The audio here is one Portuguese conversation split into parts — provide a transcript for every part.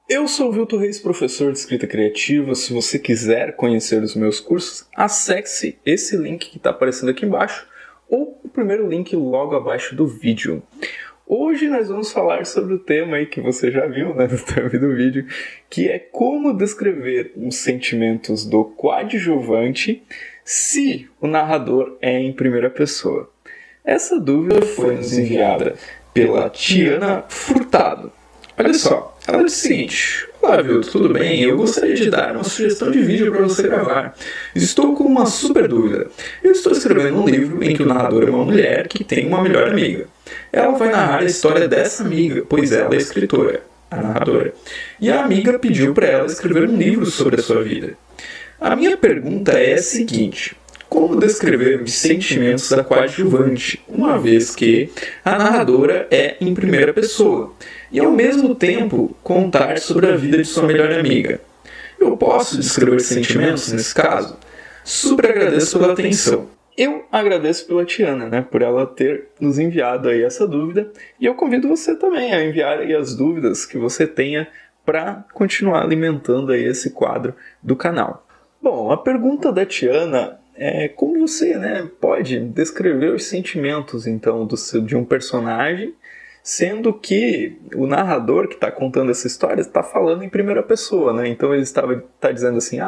Eu sou o Vilton Reis, professor de escrita criativa. Se você quiser conhecer os meus cursos, acesse esse link que está aparecendo aqui embaixo ou o primeiro link logo abaixo do vídeo. Hoje nós vamos falar sobre o tema aí que você já viu, né, no thumb do vídeo, que é como descrever os sentimentos do coadjuvante se o narrador é em primeira pessoa. Essa dúvida foi nos enviada pela Tiana Furtado. Olha só, ela disse o seguinte: olá, Vilton, tudo bem? Eu gostaria de dar uma sugestão de vídeo para você gravar. Estou com uma super dúvida. Eu estou escrevendo um livro em que o narrador é uma mulher que tem uma melhor amiga. Ela vai narrar a história dessa amiga, pois ela é escritora, a narradora. E a amiga pediu para ela escrever um livro sobre a sua vida. A minha pergunta é a seguinte: como descrever os sentimentos da coadjuvante, uma vez que a narradora é em primeira pessoa, e ao mesmo tempo contar sobre a vida de sua melhor amiga? Eu posso descrever sentimentos nesse caso? Super agradeço pela atenção. Eu agradeço pela Tiana, né, por ela ter nos enviado aí essa dúvida, e eu convido você também a enviar aí as dúvidas que você tenha para continuar alimentando aí esse quadro do canal. Bom, a pergunta da Tiana é como você, pode descrever os sentimentos então de um personagem, sendo que o narrador que está contando essa história está falando em primeira pessoa, né? Então ele está dizendo assim: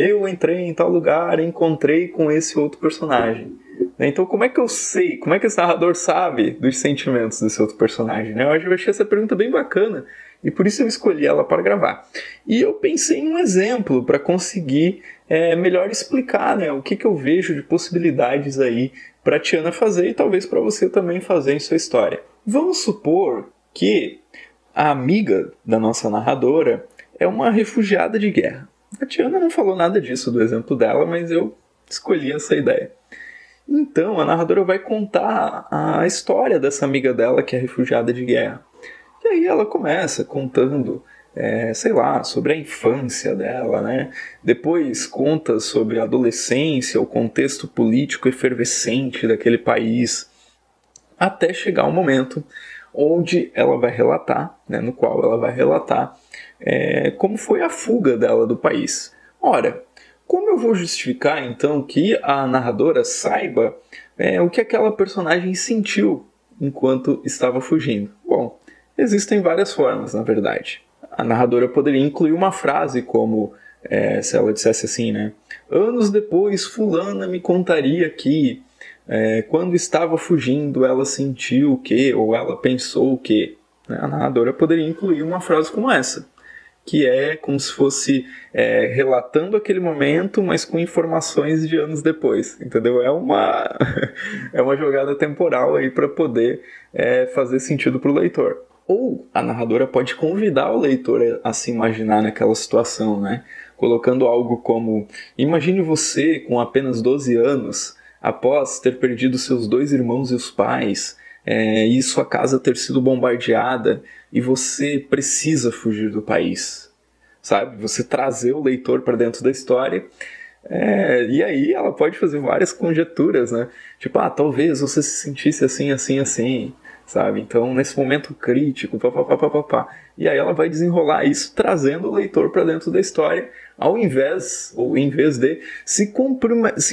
eu entrei em tal lugar e encontrei com esse outro personagem. Então como é que eu sei, como é que esse narrador sabe dos sentimentos desse outro personagem? Né? Eu achei essa pergunta bem bacana e por isso eu escolhi ela para gravar. E eu pensei em um exemplo para conseguir melhor explicar, né, o que eu vejo de possibilidades aí para a Tiana fazer e talvez para você também fazer em sua história. Vamos supor que a amiga da nossa narradora é uma refugiada de guerra. A Tiana não falou nada disso do exemplo dela, mas eu escolhi essa ideia. Então a narradora vai contar a história dessa amiga dela que é refugiada de guerra. E aí ela começa contando, sobre a infância dela, né? Depois conta sobre a adolescência, o contexto político efervescente daquele país, até chegar um momento onde ela vai relatar, né, no qual ela vai relatar como foi a fuga dela do país. Ora, como eu vou justificar então que a narradora saiba o que aquela personagem sentiu enquanto estava fugindo? Bom, existem várias formas, na verdade. A narradora poderia incluir uma frase como, se ela dissesse assim, né? Anos depois, fulana me contaria que, quando estava fugindo, ela sentiu o quê? Ou ela pensou o quê? A narradora poderia incluir uma frase como essa, que é como se fosse relatando aquele momento, mas com informações de anos depois, entendeu? É uma jogada temporal aí para poder fazer sentido para o leitor. Ou a narradora pode convidar o leitor a se imaginar naquela situação, né? Colocando algo como: imagine você com apenas 12 anos, após ter perdido seus 2 irmãos e os pais, e sua casa ter sido bombardeada, e você precisa fugir do país. Sabe? Você trazer o leitor para dentro da história. E aí ela pode fazer várias conjecturas, né? Tipo, talvez você se sentisse assim, assim, assim, sabe? Então, nesse momento crítico, papapá. E aí ela vai desenrolar isso, trazendo o leitor para dentro da história, em vez de se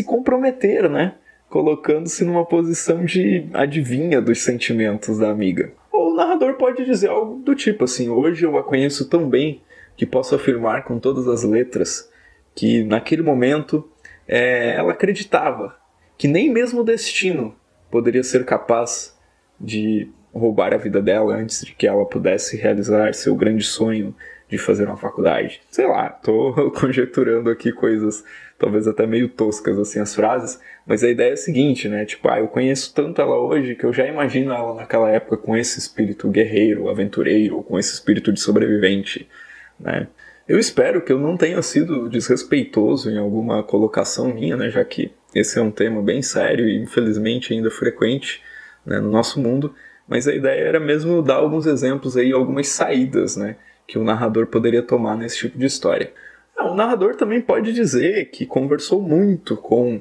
comprometer, né? Colocando-se numa posição de adivinha dos sentimentos da amiga. Ou o narrador pode dizer algo do tipo assim: hoje eu a conheço tão bem que posso afirmar com todas as letras que naquele momento ela acreditava que nem mesmo o destino poderia ser capaz de roubar a vida dela antes de que ela pudesse realizar seu grande sonho de fazer uma faculdade. Sei lá, tô conjecturando aqui coisas talvez até meio toscas assim as frases, mas a ideia é a seguinte, né? Tipo, eu conheço tanto ela hoje que eu já imagino ela naquela época com esse espírito guerreiro, aventureiro, com esse espírito de sobrevivente, né? Eu espero que eu não tenha sido desrespeitoso em alguma colocação minha, né? Já que esse é um tema bem sério e infelizmente ainda frequente, né, no nosso mundo, mas a ideia era mesmo dar alguns exemplos aí, algumas saídas, né, que o narrador poderia tomar nesse tipo de história. O narrador também pode dizer que conversou muito com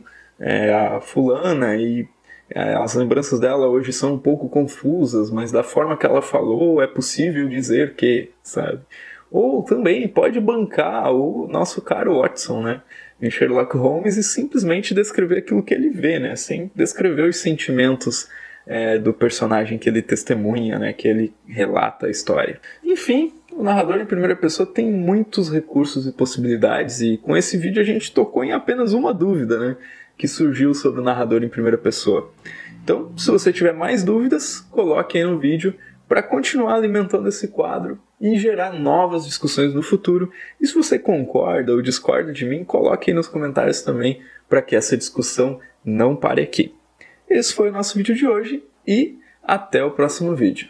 a fulana e as lembranças dela hoje são um pouco confusas, mas da forma que ela falou é possível dizer que, sabe? Ou também pode bancar o nosso caro Watson, né, em Sherlock Holmes, e simplesmente descrever aquilo que ele vê, né, sem descrever os sentimentos do personagem que ele testemunha, né, que ele relata a história. Enfim, o narrador em primeira pessoa tem muitos recursos e possibilidades, e com esse vídeo a gente tocou em apenas uma dúvida, né, que surgiu sobre o narrador em primeira pessoa. Então, se você tiver mais dúvidas, coloque aí no vídeo para continuar alimentando esse quadro e gerar novas discussões no futuro. E se você concorda ou discorda de mim, coloque aí nos comentários também para que essa discussão não pare aqui. Esse foi o nosso vídeo de hoje e até o próximo vídeo.